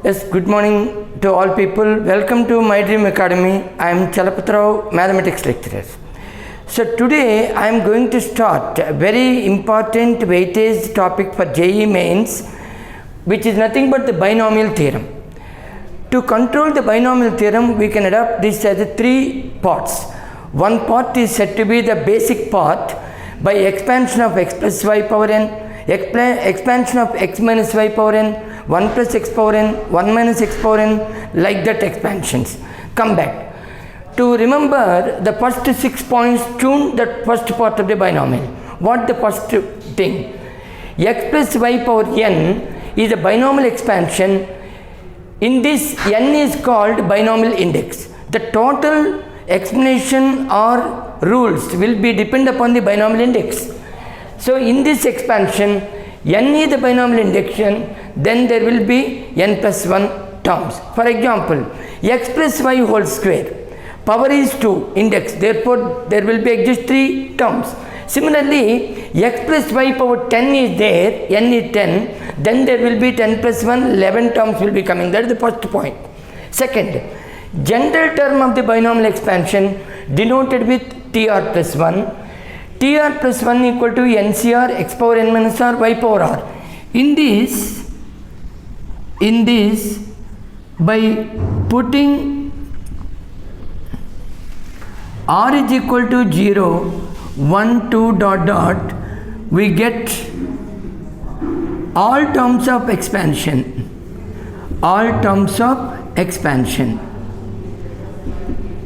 Yes, good morning to all people. Welcome to My Dream Academy. I am Chalapathi, mathematics lecturer. So today I am going to start a very important weightage topic for JEE mains, which is nothing but the binomial theorem. To control the binomial theorem, we can adopt this as three parts. One part is said to be the basic part by expansion of x plus y power n, expansion of x minus y power n, 1 plus x power n, 1 minus x power n, like that expansions. Come back. To remember the first 6 points, tune the first part of the binomial. What the first thing? X plus y power n is a binomial expansion. In this, n is called binomial index. The total explanation or rules will be depend upon the binomial index. So in this expansion, n is the binomial index, then there will be n plus 1 terms. For example, x plus y whole square, power is 2, index, therefore there will be exist 3 terms. Similarly, x plus y power 10 is there, n is 10, then there will be 10 plus 1, 11 terms will be coming. That is the first point. Second, general term of the binomial expansion denoted with tr plus 1. tr plus 1 equal to ncr x power n minus r y power r. In this, by putting r is equal to 0, 1, 2 dot dot, we get all terms of expansion. All terms of expansion.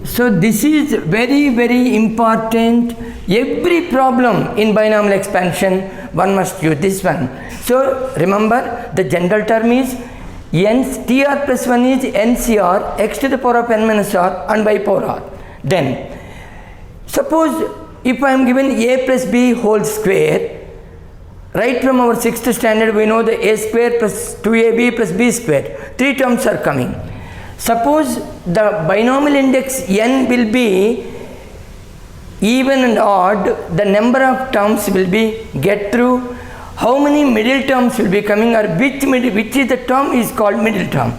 So this is very, very important. Every problem in binomial expansion, one must use this one. So remember, the general term is tr plus 1 is ncr x to the power of n minus r and y power r. Then suppose if I am given a plus b whole square, right from our 6th standard we know the a square plus 2ab plus b square, 3 terms are coming. Suppose the binomial index n will be even and odd, the number of terms will be get through. How many middle terms will be coming, or which is the term is called middle term.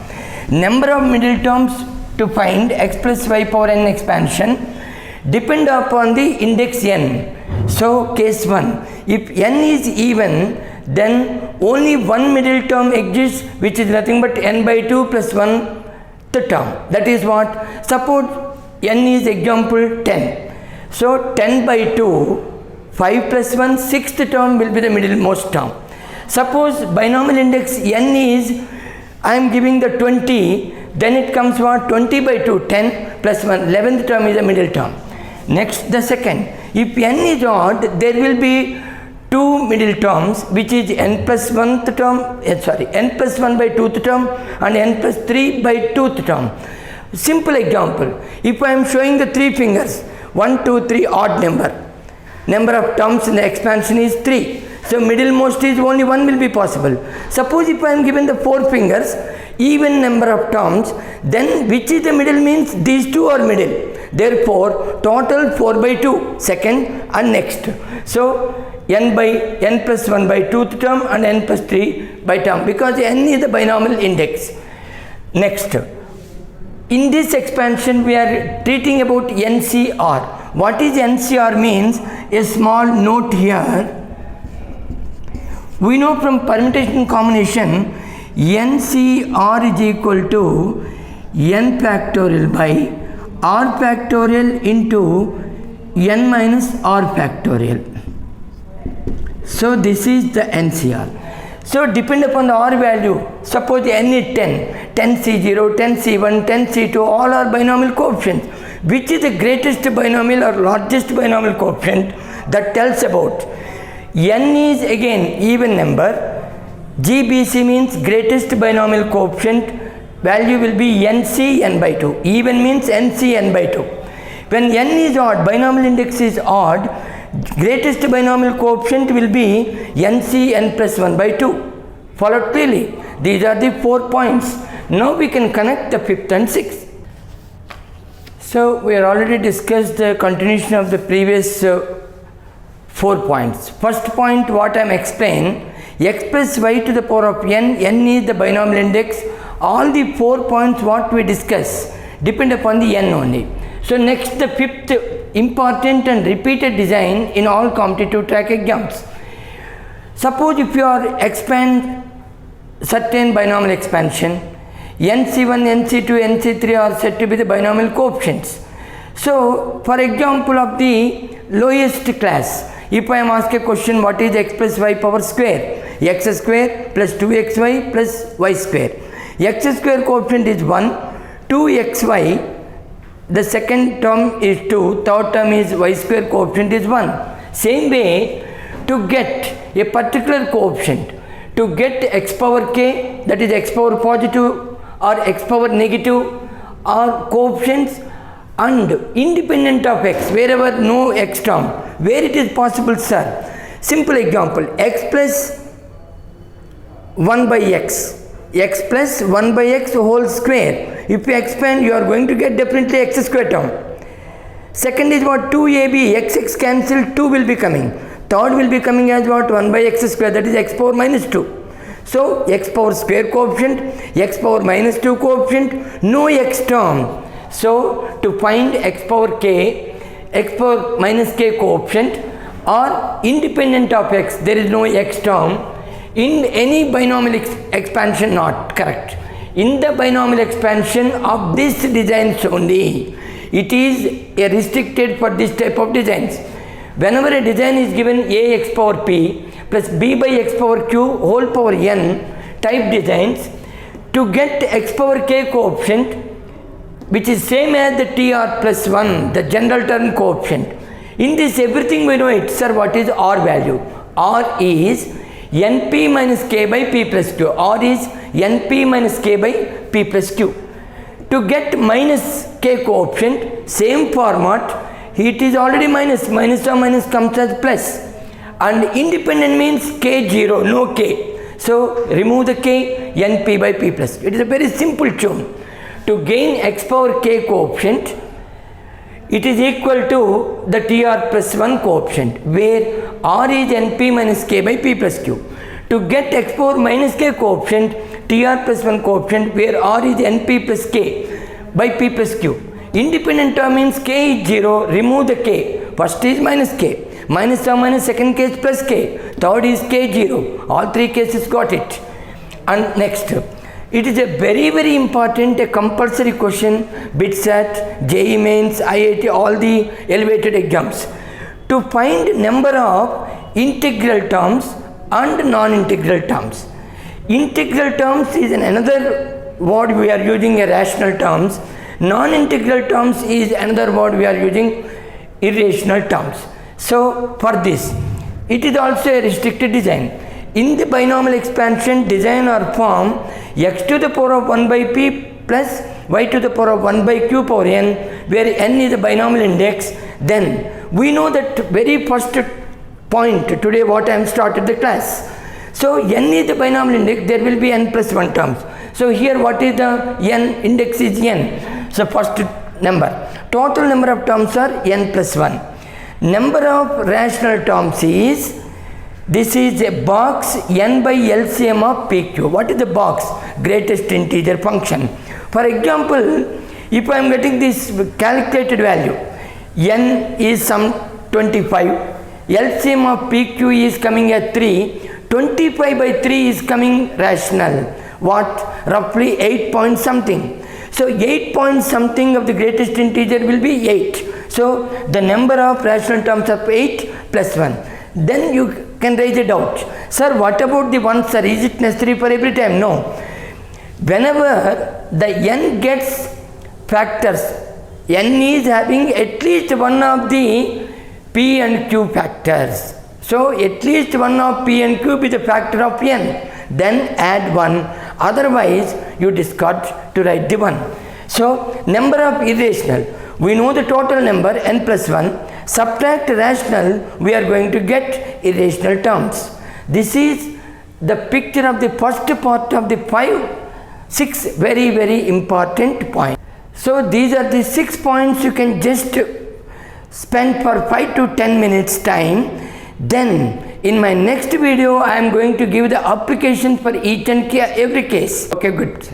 Number of middle terms to find x plus y power n expansion depend upon the index n. So case 1, if n is even, then only one middle term exists, which is nothing but n by 2 plus 1 the term. That is what? Suppose n is example 10. So 10 by 2, 5 plus 1, 6th term will be the middlemost term. Suppose binomial index n is, I am giving the 20, then it comes what? 20 by 2, 10 plus 1, 11th term is the middle term. Next, the second. If n is odd, there will be 2 middle terms, which is n plus 1th term, n plus 1 by 2th term and n plus 3 by 2th term. Simple example. If I am showing the 3 fingers, 1, 2, 3 odd number of terms in the expansion is 3. So middlemost is only 1 will be possible. Suppose if I am given the 4 fingers, even number of terms, then which is the middle means these 2 are middle. Therefore, total 4 by 2, second and next. So n plus 1 by 2th term and n plus 3 by term, because n is the binomial index. Next, in this expansion we are treating about NCR. What is NCR means? A small note here. We know from permutation combination, NCR is equal to n factorial by r factorial into n minus r factorial. So this is the NCR. So depend upon the r value. Suppose n is 10, 10C0, 10C1, 10C2, all are binomial coefficients. Which is the greatest binomial or largest binomial coefficient? That tells about n is again even number. GBC means greatest binomial coefficient. Value will be NC n by 2. Even means NC n by 2. When n is odd, binomial index is odd, greatest binomial coefficient will be NC n plus 1 by 2. Followed clearly. These are the 4 points. Now we can connect the 5th and 6th. So we have already discussed the continuation of the previous 4 points. First point, what I am explaining, x plus y to the power of n, n is the binomial index, all the 4 points what we discuss depend upon the n only. So next, the fifth important and repeated design in all competitive track exams. Suppose if you are expand certain binomial expansion, NC1, NC2, NC3 are said to be the binomial coefficients. So for example of the lowest class, if I am asked a question, what is x plus y power square? X square plus 2xy plus y square. X square coefficient is 1, 2xy, the second term is 2, third term is y square coefficient is 1. Same way, to get a particular coefficient, to get x power k, that is x power positive or x power negative, are coefficients and independent of x, wherever no x term, where it is possible, sir. Simple example, x plus 1 by x, x plus 1 by x whole square. If you expand, you are going to get definitely x square term. Second is what? 2ab, x cancel, 2 will be coming. Third will be coming as what? 1 by x square, that is x power minus 2. So x power square coefficient, x power minus 2 coefficient, no x term. So to find x power k, x power minus k coefficient are independent of x, there is no x term. In any binomial expansion, not correct. In the binomial expansion of this designs only, it is restricted for this type of designs. Whenever a design is given ax power p plus b by x power q whole power n type designs, to get x power k coefficient, which is same as the tr plus 1, the general term coefficient. In this everything we know it, sir, what is r value? R is np minus k by p plus q. R is np minus k by p plus q. To get minus k coefficient, same format, it is already minus, minus or minus comes as plus. And independent means k0, no k. So remove the k, np by p plus q. It is a very simple tune. To gain x power k coefficient, it is equal to the tr plus 1 coefficient, where r is np minus k by p plus q. To get x power minus k coefficient, tr plus 1 coefficient, where r is np plus k by p plus q. Independent term means k is 0, remove the k. First is minus k. Minus or minus, second case plus k. Third is k0. All three cases got it. And next, it is a very, very important, a compulsory question, BITSAT, JEE Mains, IIT, all the elevated exams. To find number of integral terms and non-integral terms. Integral terms is another word we are using, a rational terms. Non-integral terms is another word we are using, irrational terms. So for this, it is also a restricted design. In the binomial expansion, design or form x to the power of 1 by p plus y to the power of 1 by q power n, where n is the binomial index. Then we know that very first point today what I am started the class. So n is the binomial index, there will be n plus 1 terms. So here what is the n? Index is n. So first number. Total number of terms are n plus 1. Number of rational terms is, this is a box n by LCM of PQ. What is the box? Greatest integer function. For example, if I am getting this calculated value, n is some 25, LCM of PQ is coming at 3, 25 by 3 is coming rational. What? Roughly 8 point something. So 8 point something of the greatest integer will be 8. So the number of rational terms of 8 plus 1. Then you can raise a doubt. Sir, what about the 1, sir? Is it necessary for every time? No. Whenever the n gets factors, n is having at least one of the p and q factors. So at least one of p and q be the factor of n. Then add 1. Otherwise, you discard to write the 1. So number of irrational. We know the total number n plus 1. Subtract rational, we are going to get irrational terms. This is the picture of the first part of the 6 very, very important points. So these are the 6 points you can just spend for 5 to 10 minutes time. Then in my next video, I am going to give the application for each and every case. Okay, good.